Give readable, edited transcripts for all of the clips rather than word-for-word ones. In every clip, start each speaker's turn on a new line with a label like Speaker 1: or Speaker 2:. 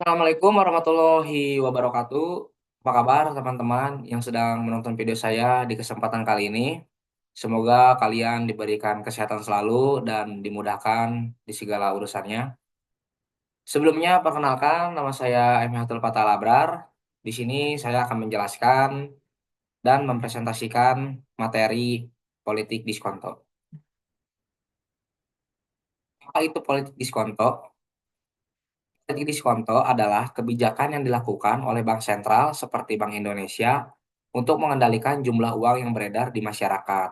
Speaker 1: Assalamualaikum warahmatullahi wabarakatuh. Apa kabar teman-teman yang sedang menonton video saya di kesempatan kali ini? Semoga kalian diberikan kesehatan selalu dan dimudahkan di segala urusannya. Sebelumnya, perkenalkan nama saya Emhatul Fatalabrar. Di sini saya akan menjelaskan dan mempresentasikan materi politik diskonto. Apa itu politik diskonto? Politik diskonto adalah kebijakan yang dilakukan oleh bank sentral seperti Bank Indonesia untuk mengendalikan jumlah uang yang beredar di masyarakat.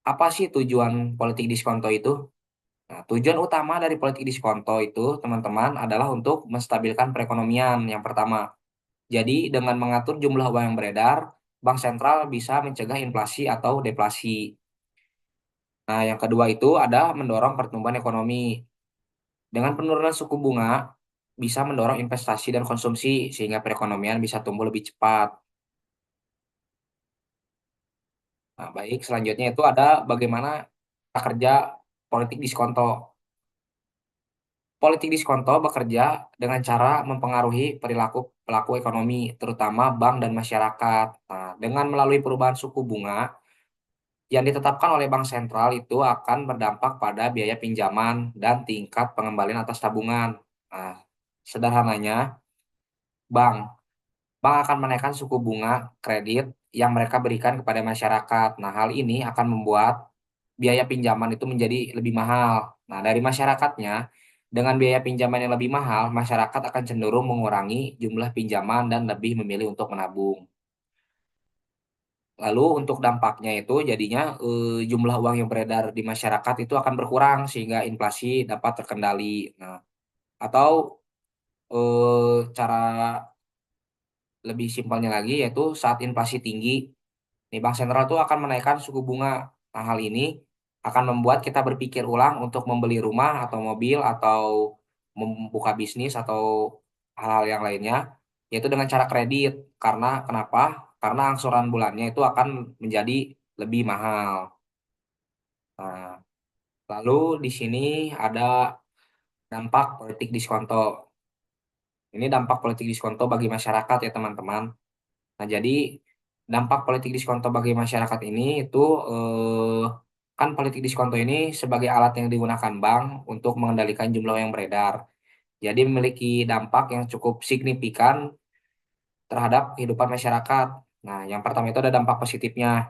Speaker 1: Apa sih tujuan politik diskonto itu? Nah, tujuan utama dari politik diskonto itu, teman-teman, adalah untuk menstabilkan perekonomian yang pertama. Jadi, dengan mengatur jumlah uang yang beredar, bank sentral bisa mencegah inflasi atau deflasi. Nah, yang kedua itu ada mendorong pertumbuhan ekonomi. Dengan penurunan suku bunga, bisa mendorong investasi dan konsumsi sehingga perekonomian bisa tumbuh lebih cepat. Nah, baik, selanjutnya itu ada bagaimana kerja politik diskonto. Politik diskonto bekerja dengan cara mempengaruhi perilaku pelaku ekonomi, terutama bank dan masyarakat. Nah, dengan melalui perubahan suku bunga yang ditetapkan oleh bank sentral itu akan berdampak pada biaya pinjaman dan tingkat pengembalian atas tabungan. Nah, sederhananya, bank Bank akan menaikkan suku bunga kredit yang mereka berikan kepada masyarakat. Nah, hal ini akan membuat biaya pinjaman itu menjadi lebih mahal. Nah, dari masyarakatnya, dengan biaya pinjaman yang lebih mahal, masyarakat akan cenderung mengurangi jumlah pinjaman dan lebih memilih untuk menabung. Lalu untuk dampaknya itu jadinya jumlah uang yang beredar di masyarakat itu akan berkurang sehingga inflasi dapat terkendali. Nah, atau cara lebih simpelnya lagi yaitu saat inflasi tinggi, nih, bank sentral itu akan menaikkan suku bunga. Nah, hal ini akan membuat kita berpikir ulang untuk membeli rumah atau mobil atau membuka bisnis atau hal-hal yang lainnya, yaitu dengan cara kredit. Karena kenapa? Karena angsuran bulannya itu akan menjadi lebih mahal. Nah, lalu di sini ada dampak politik diskonto. Ini dampak politik diskonto bagi masyarakat ya teman-teman. Nah, jadi dampak politik diskonto bagi masyarakat ini itu kan politik diskonto ini sebagai alat yang digunakan bank untuk mengendalikan jumlah yang beredar. Jadi memiliki dampak yang cukup signifikan terhadap kehidupan masyarakat. Nah, yang pertama itu ada dampak positifnya.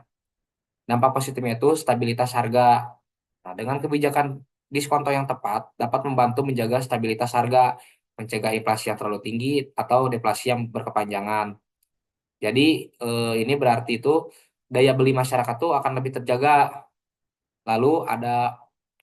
Speaker 1: Dampak positifnya itu stabilitas harga. Nah, dengan kebijakan diskonto yang tepat dapat membantu menjaga stabilitas harga, mencegah inflasi yang terlalu tinggi atau deflasi yang berkepanjangan. Jadi ini berarti itu daya beli masyarakat tuh akan lebih terjaga. Lalu ada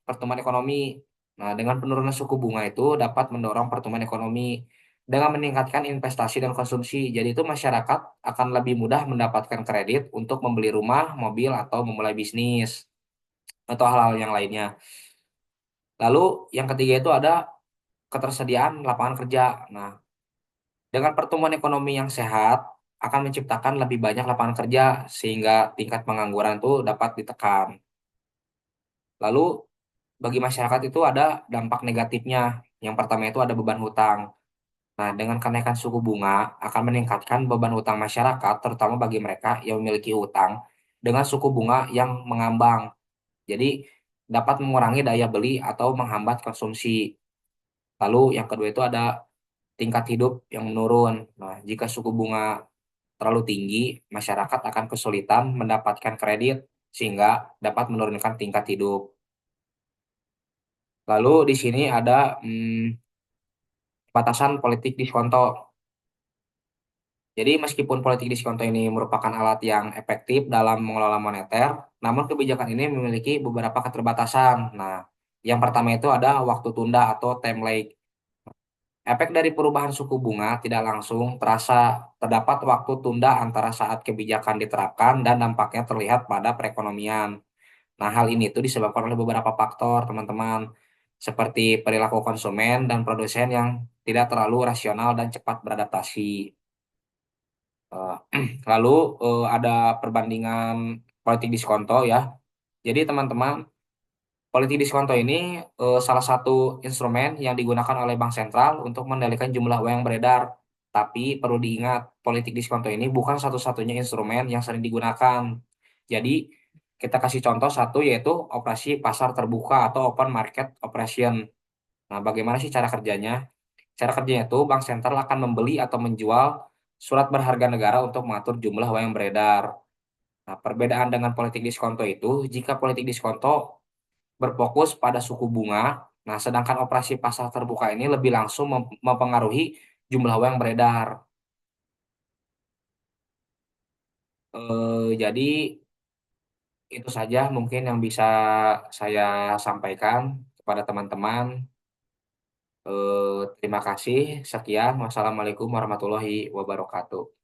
Speaker 1: pertumbuhan ekonomi. Nah, dengan penurunan suku bunga itu dapat mendorong pertumbuhan ekonomi dengan meningkatkan investasi dan konsumsi. Jadi itu masyarakat akan lebih mudah mendapatkan kredit untuk membeli rumah, mobil, atau memulai bisnis atau hal-hal yang lainnya. Lalu yang ketiga itu ada ketersediaan lapangan kerja. Nah, dengan pertumbuhan ekonomi yang sehat akan menciptakan lebih banyak lapangan kerja sehingga tingkat pengangguran itu dapat ditekan. Lalu bagi masyarakat itu ada dampak negatifnya. Yang pertama itu ada beban hutang. Nah, dengan kenaikan suku bunga akan meningkatkan beban hutang masyarakat, terutama bagi mereka yang memiliki hutang dengan suku bunga yang mengambang. Jadi dapat mengurangi daya beli atau menghambat konsumsi. Lalu yang kedua itu ada tingkat hidup yang menurun. Nah, jika suku bunga terlalu tinggi, masyarakat akan kesulitan mendapatkan kredit sehingga dapat menurunkan tingkat hidup. Lalu di sini ada batasan politik diskonto. Jadi meskipun politik diskonto ini merupakan alat yang efektif dalam mengelola moneter, namun kebijakan ini memiliki beberapa keterbatasan. Nah, yang pertama itu ada waktu tunda atau time lag. Efek dari perubahan suku bunga tidak langsung terasa. Terdapat waktu tunda antara saat kebijakan diterapkan dan dampaknya terlihat pada perekonomian. Nah, hal ini itu disebabkan oleh beberapa faktor, teman-teman, seperti perilaku konsumen dan produsen yang tidak terlalu rasional dan cepat beradaptasi. Eh, Lalu ada perbandingan politik diskonto ya. Jadi teman-teman, Politik diskonto ini salah satu instrumen yang digunakan oleh bank sentral untuk mengendalikan jumlah uang yang beredar. Tapi perlu diingat, politik diskonto ini bukan satu-satunya instrumen yang sering digunakan. Jadi, kita kasih contoh satu yaitu operasi pasar terbuka atau open market operation. Nah, bagaimana sih cara kerjanya? Cara kerjanya itu bank sentral akan membeli atau menjual surat berharga negara untuk mengatur jumlah uang yang beredar. Nah, perbedaan dengan politik diskonto itu, jika politik diskonto berfokus pada suku bunga, nah sedangkan operasi pasar terbuka ini lebih langsung mempengaruhi jumlah uang yang beredar. Jadi itu saja mungkin yang bisa saya sampaikan kepada teman-teman. Terima kasih. Sekian. Wassalamualaikum warahmatullahi wabarakatuh.